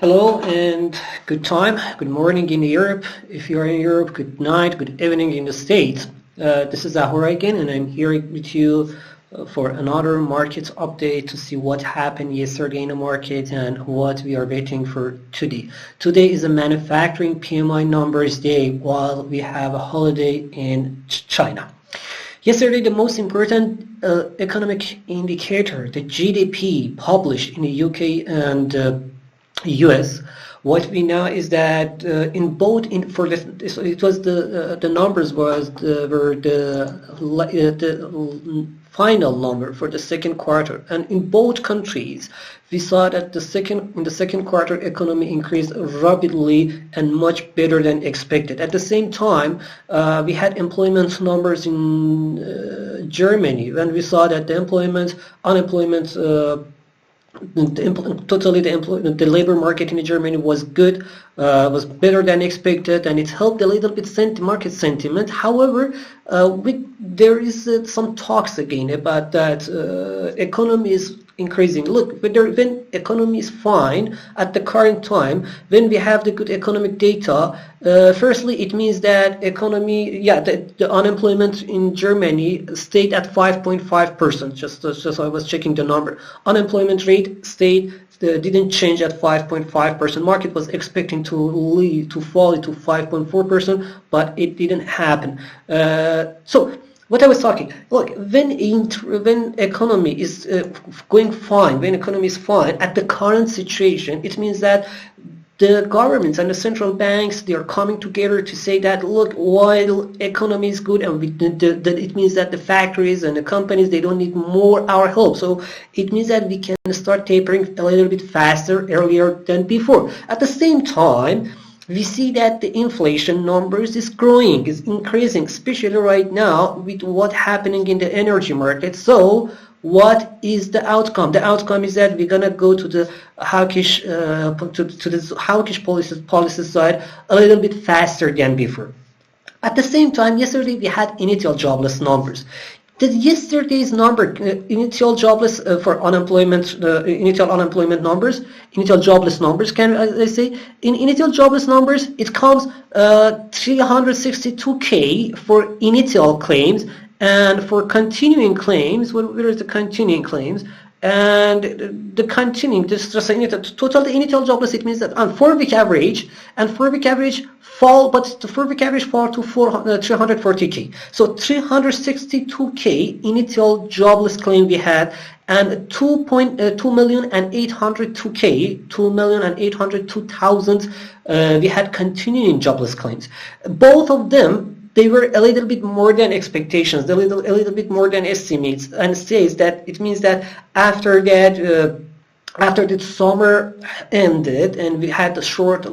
Hello and good time, good morning in Europe. If you're in Europe, good night, good evening in the States. This is Ahura again, and I'm here with you for another market update to see what happened yesterday in the market and what we are waiting for today. Today is a manufacturing PMI numbers day while we have a holiday in China. Yesterday, the most important economic indicator, the GDP, published in the UK and US. What we know is that in both it was the numbers were the final number for the second quarter, and in both countries we saw that in the second quarter economy increased rapidly and much better than expected. At the same time, we had employment numbers in Germany, and we saw that the unemployment the labor market in Germany was good, was better than expected, and it helped a little bit market sentiment. However, there is some talks again about that economy is increasing. Look, when economy is fine at the current time, when we have the good economic data, firstly it means that the unemployment in Germany stayed at 5.5%. Just I was checking the number. Unemployment rate didn't change at 5.5%. Market was expecting to fall to 5.4%, but it didn't happen. So what I was talking, look, when economy is going fine, when economy is fine at the current situation, it means that the governments and the central banks, they are coming together to say that, look, while economy is good, and it means that the factories and the companies, they don't need more our help. So it means that we can start tapering a little bit faster, earlier than before. At the same time, we see that the inflation numbers is growing, is increasing, especially right now with what happening in the energy market. So what is the outcome? The outcome is that we're gonna go to the hawkish policy side a little bit faster than before. At the same time, yesterday we had initial jobless numbers. Yesterday's number, initial jobless for unemployment, initial jobless numbers, can I say? In initial jobless numbers, it comes 362K for initial claims, and for continuing claims, where is the continuing claims? And the continuing, total the initial jobless, it means that on 4-week average, fall, but the 4-week average fall to 340K. So 362K initial jobless claim we had, and 2,802,000 we had continuing jobless claims. Both of them, they were a little bit more than expectations, a little bit more than estimates, and says that it means that after that, after the summer ended and we had the short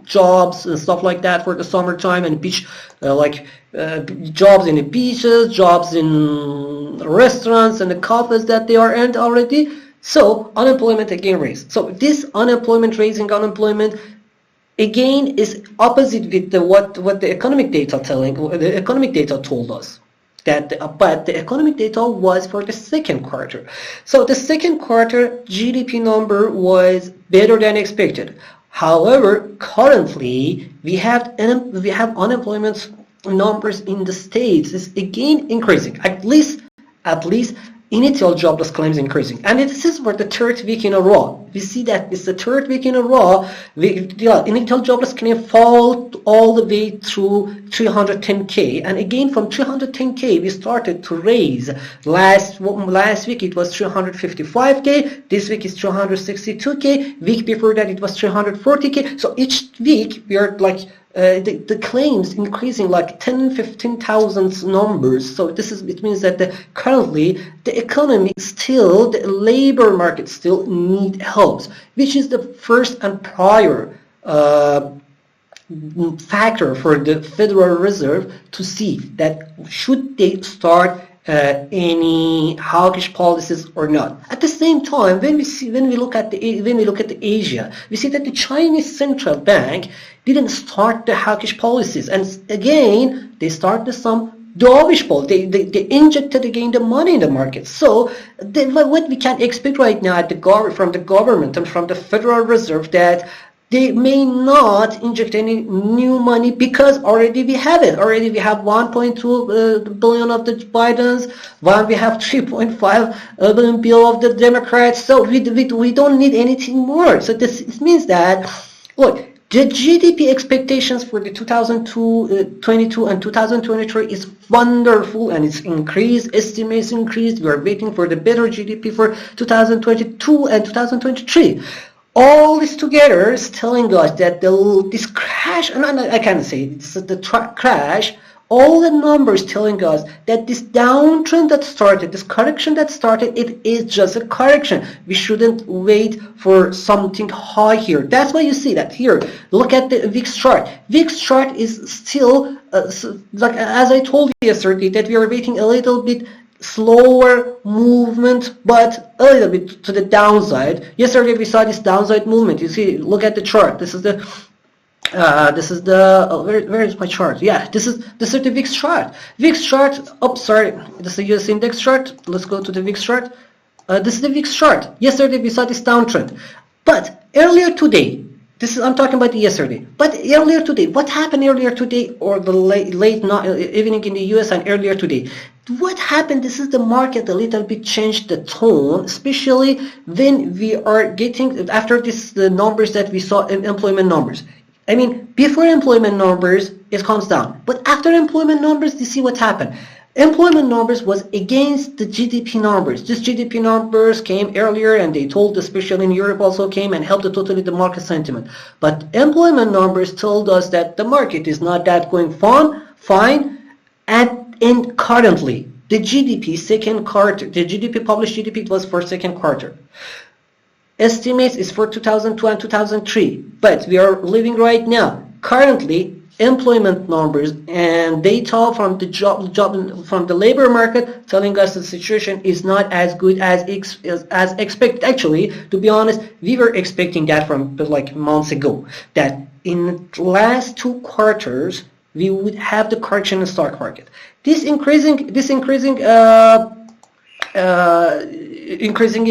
jobs and stuff like that for the summertime, and beach jobs in the beaches, jobs in restaurants and the cafes that they are earned already. So unemployment again raised. So this raising unemployment again is opposite with what the economic data told us. But the economic data was for the second quarter. So the second quarter GDP number was better than expected. However, currently we have unemployment numbers in the States is again increasing. At least initial jobless claims increasing, and this is for the third week in a row. We see that it's the third week in a row. Initial jobless claim fall all the way through 310K, and again from 310K we started to raise. Last week it was 355K. This week is 362K. Week before that it was 340K. So each week we are like the claims increasing like 10-15,000 numbers. So it means that currently the economy still, the labor market still need help, which is the first and prior factor for the Federal Reserve to see that should they start any hawkish policies or not. At the same time, when we look at Asia, we see that the Chinese central bank didn't start the hawkish policies, and again they started some dovish ball. They injected again the money in the market. So what we can expect right now at from the government and from the Federal Reserve, that they may not inject any new money, because already we have it. Already we have 1.2 billion of the Bidens, while we have 3.5 billion bill of the Democrats. So we don't need anything more. So this means that, look, the GDP expectations for the 2022 and 2023 is wonderful, and it's increased. Estimates increased. We are waiting for the better GDP for 2022 and 2023. All this together is telling us that this crash, and I can't say it's the crash, all the numbers telling us that this downtrend that started, this correction that started, it is just a correction. We shouldn't wait for something high here. That's why you see that here. Look at the VIX chart. VIX chart is still, like as I told you yesterday, that we are waiting a little bit slower movement, but a little bit to the downside. Yesterday we saw this downside movement. You see, look at the chart. This is the where is my chart? Yeah, this is the VIX chart. VIX chart. Oh, sorry, this is the US index chart. Let's go to the VIX chart. This is the VIX chart. Yesterday we saw this downtrend, but earlier today, I'm talking about yesterday. But earlier today, what happened earlier today, or the late evening in the US and earlier today? What happened? This is the market a little bit changed the tone, especially when we are getting after the numbers that we saw in employment numbers. I mean, before employment numbers, it comes down, but after employment numbers, you see what happened. Employment numbers was against the GDP numbers. This GDP numbers came earlier, and they told, especially in Europe, also came and helped totally the market sentiment. But employment numbers told us that the market is not that going fine, and currently the GDP second quarter, the GDP published GDP was for second quarter. Estimates is for 2002 and 2003, but we are living right now. Currently, employment numbers and data from the from the labor market telling us the situation is not as good as expected. Actually, to be honest, we were expecting that from like months ago, that in the last 2 quarters we would have the correction in the stock market. This increasing in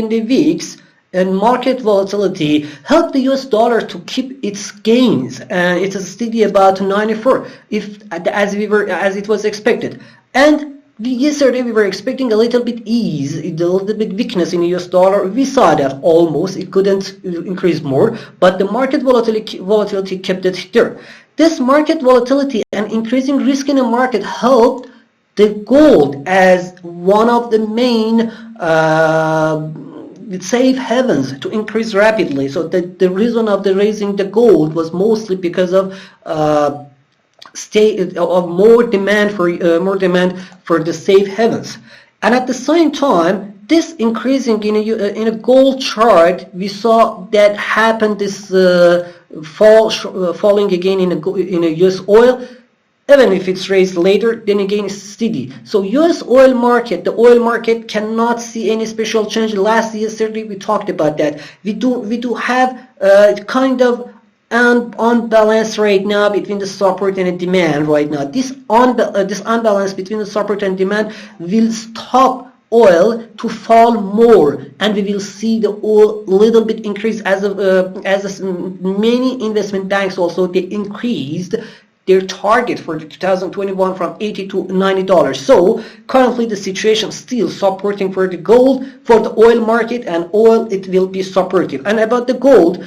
the VIX and market volatility helped the US dollar to keep its gains, and it is steady about 94, as it was expected. And yesterday we were expecting a little bit ease, a little bit weakness in the US dollar. We saw that almost it couldn't increase more, but the market volatility kept it there. This market volatility and increasing risk in the market helped the gold as one of the main safe havens to increase rapidly. So the reason of the raising the gold was mostly because of more demand for the safe havens. And at the same time, this increasing in a gold chart, we saw that happen. This falling again in a US oil. Even if it's raised later, then again it's steady. So US oil market, the oil market cannot see any special change. Yesterday we talked about that. We do have kind of an unbalance right now between the support and the demand right now. This unbalance between the support and demand will stop oil to fall more, and we will see the oil little bit increase as many investment banks also they increased their target for 2021 from $80 to $90. So currently the situation still supporting for the gold, for the oil market, and oil it will be supportive. And about the gold,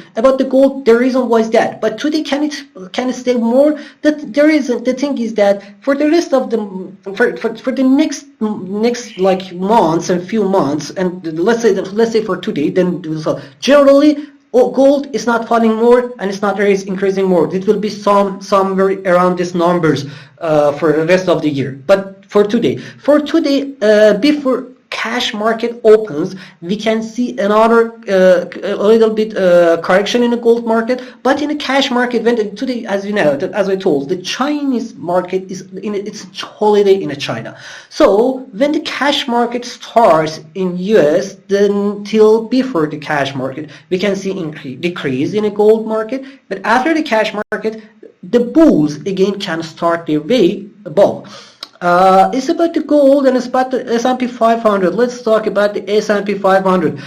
the reason why is that. But today can it stay more? That there isn't. The thing is that for the rest of the for the next like months and few months, and let's say for today, then generally gold is not falling more and it's not increasing more. It will be somewhere around these numbers for the rest of the year. But for today, before cash market opens, we can see another a little bit correction in the gold market. But in the cash market, when today, as you know, as I told, the Chinese market is in its holiday in China. So when the cash market starts in US, then till before the cash market, we can see decrease in the gold market. But after the cash market, the bulls again can start their way above. It's about the gold and it's about the S&P 500. Let's talk about the S&P 500.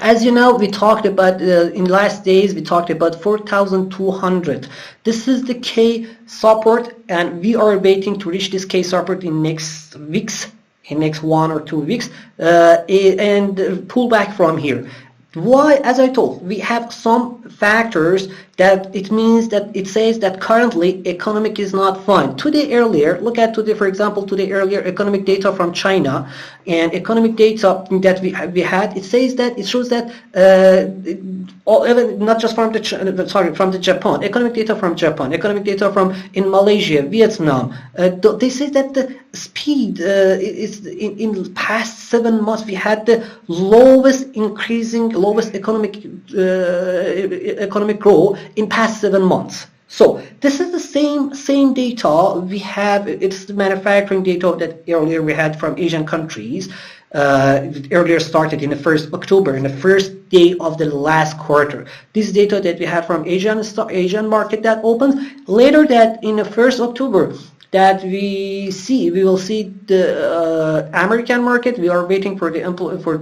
As you know, we talked about in last days, we talked about 4,200. This is the K support, and we are waiting to reach this K support in next weeks, in next 1 or 2 weeks, and pull back from here. Why? As I told, we have some factors that it means that it says that currently economic is not fine. Today earlier, look at today, for example, today earlier economic data from China and economic data that we had, it says that it shows that not just from the Japan, economic data from Japan, economic data from in Malaysia, Vietnam. They say that the speed is in past 7 months we had the lowest economic growth in past 7 months. So this is the same data we have. It's the manufacturing data that earlier we had from Asian countries. Earlier started in the 1st October, in the first day of the last quarter. This data that we had from Asian market that opens later, that in the 1st October that we will see the American market. We are waiting for the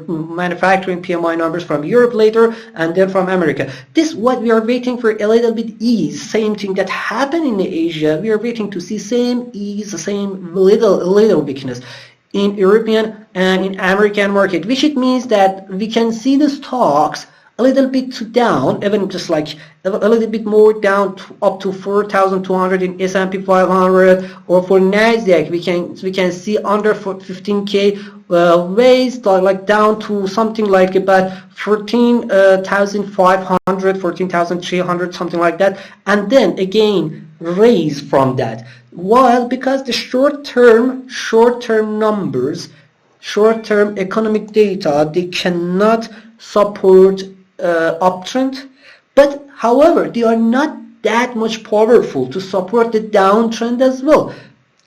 manufacturing PMI numbers from Europe later, and then from America. This what we are waiting for a little bit ease. Same thing that happened in Asia. We are waiting to see same ease, same little weakness in European and in American market, which it means that we can see the stocks a little bit down, even just like a little bit more down up to 4,200 in S&P 500, or for Nasdaq we can see under 15k ways, like down to something like about 14,500, 14,300, something like that, and then again raise from that. While because the short-term numbers, short-term economic data, they cannot support uptrend, but however they are not that much powerful to support the downtrend as well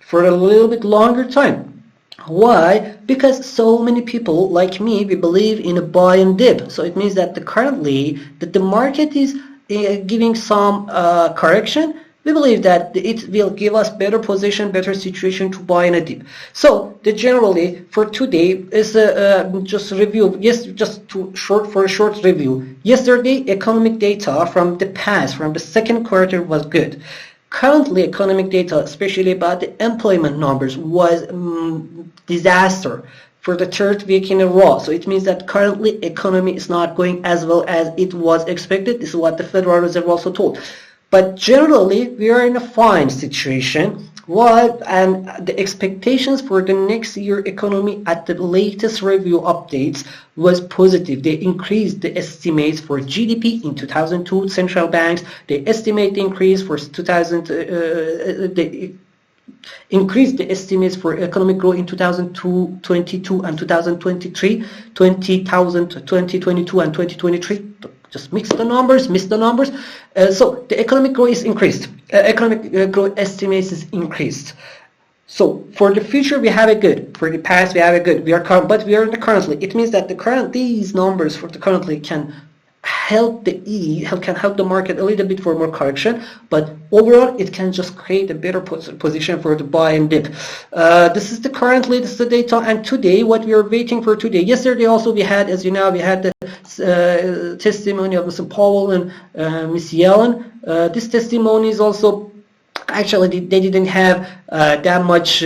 for a little bit longer time. Why? Because so many people like me, we believe in a buy and dip. So it means that currently that the market is giving some correction. We believe that it will give us better position, better situation to buy in a dip. So generally for today is just review. Yes, just for a short review. Yesterday economic data from the past, from the second quarter, was good. Currently economic data, especially about the employment numbers, was disaster for the third week in a row. So it means that currently economy is not going as well as it was expected. This is what the Federal Reserve also told. But generally, we are in a fine situation. And the expectations for the next year economy at the latest review updates was positive. They increased the estimates for GDP in 2002. Central banks, they estimate the increase for 2000. Increased the estimates for economic growth in 2022 and 2023, 2022 and 2023. Just mix the numbers. So the economic growth is increased. Economic growth estimates is increased. So for the future we have a good. For the past we have a good. But we are in the currently. It means that these numbers for the currently can help the market a little bit for more correction, but overall it can just create a better position for the buy and dip. This is the data, and today what we are waiting for today. Yesterday also we had, as you know, we had the testimony of Mr. Powell and Ms. Yellen. This testimony is also actually they didn't have that much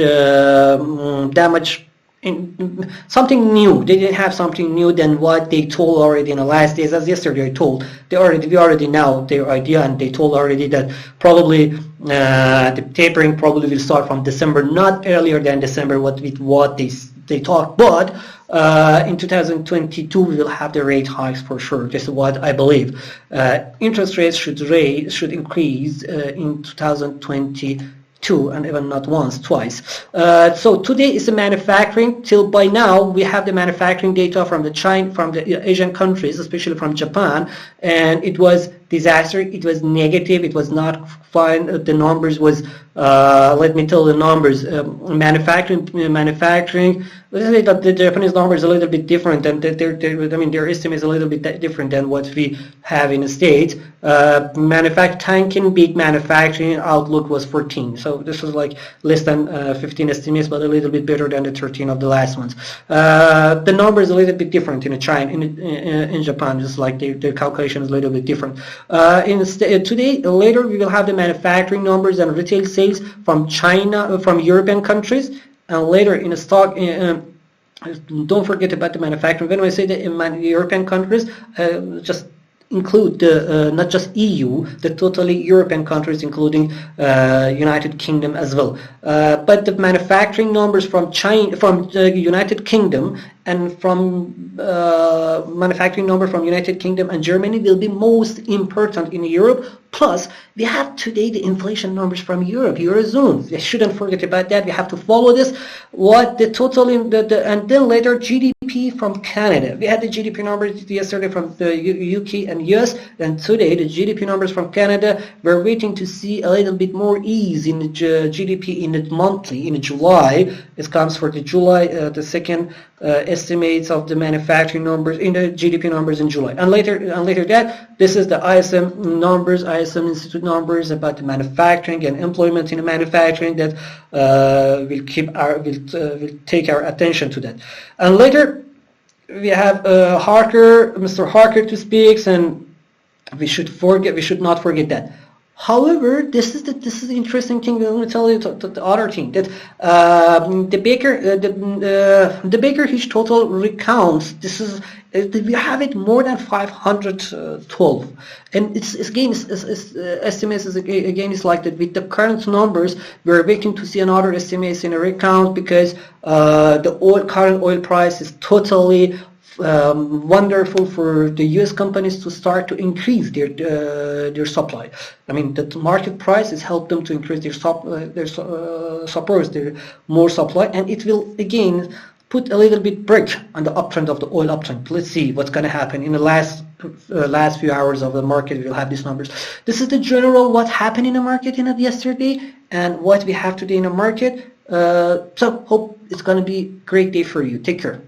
something new. They didn't have something new than what they told already in the last days. As yesterday I told, we already know their idea, and they told already that probably the tapering probably will start from December, not earlier than December. What they talked, but in 2022 we will have the rate hikes for sure. This is what I believe. Interest rates should increase in 2022. And even not once, twice. So today is the manufacturing. Till by now we have the manufacturing data from the Asian countries, especially from Japan, and it was disaster. It was negative. It was not fine. The numbers was let me tell the numbers. Manufacturing. The Japanese numbers are a little bit different, and their estimate is a little bit different than what we have in the States. Tanking big manufacturing outlook was 14. So So this is like less than 15 estimates, but a little bit better than the 13 of the last ones. The number is a little bit different in China, in Japan, just like the calculation is a little bit different. Today, later we will have the manufacturing numbers and retail sales from China, from European countries, and later in a stock. Don't forget about the manufacturing. When I say that in European countries, just include the not just EU, the totally European countries, including United Kingdom as well. But the manufacturing numbers from China, from the United Kingdom, and from manufacturing number from United Kingdom and Germany will be most important in Europe. Plus, we have today the inflation numbers from Europe, Eurozone. We shouldn't forget about that. We have to follow this. What the total in and then later GDP from Canada. We had the GDP numbers yesterday from the UK and US, and today the GDP numbers from Canada. We're waiting to see a little bit more ease in the GDP in the monthly in July. It comes for the July, the second estimates of the manufacturing numbers in the GDP numbers in July, and later that this is the ISM numbers, ISM Institute numbers about the manufacturing and employment in the manufacturing that will take our attention to that. And later we have Mr. Harker to speak, and we should not forget that. However, this is the interesting thing. Let me tell you the other thing that the Baker Hughes total recounts. This is we have it more than 512, and it's estimates is again is like that. With the current numbers, we're waiting to see another estimates in a recount because the current oil price is totally wonderful for the U.S. companies to start to increase their supply. I mean, the market price has helped them to increase their more supply, and it will again put a little bit brake on the uptrend of the oil uptrend. Let's see what's going to happen in the last few hours of the market. We'll have these numbers. This is the general what happened in the market yesterday and what we have today in the market. So hope it's going to be a great day for you. Take care.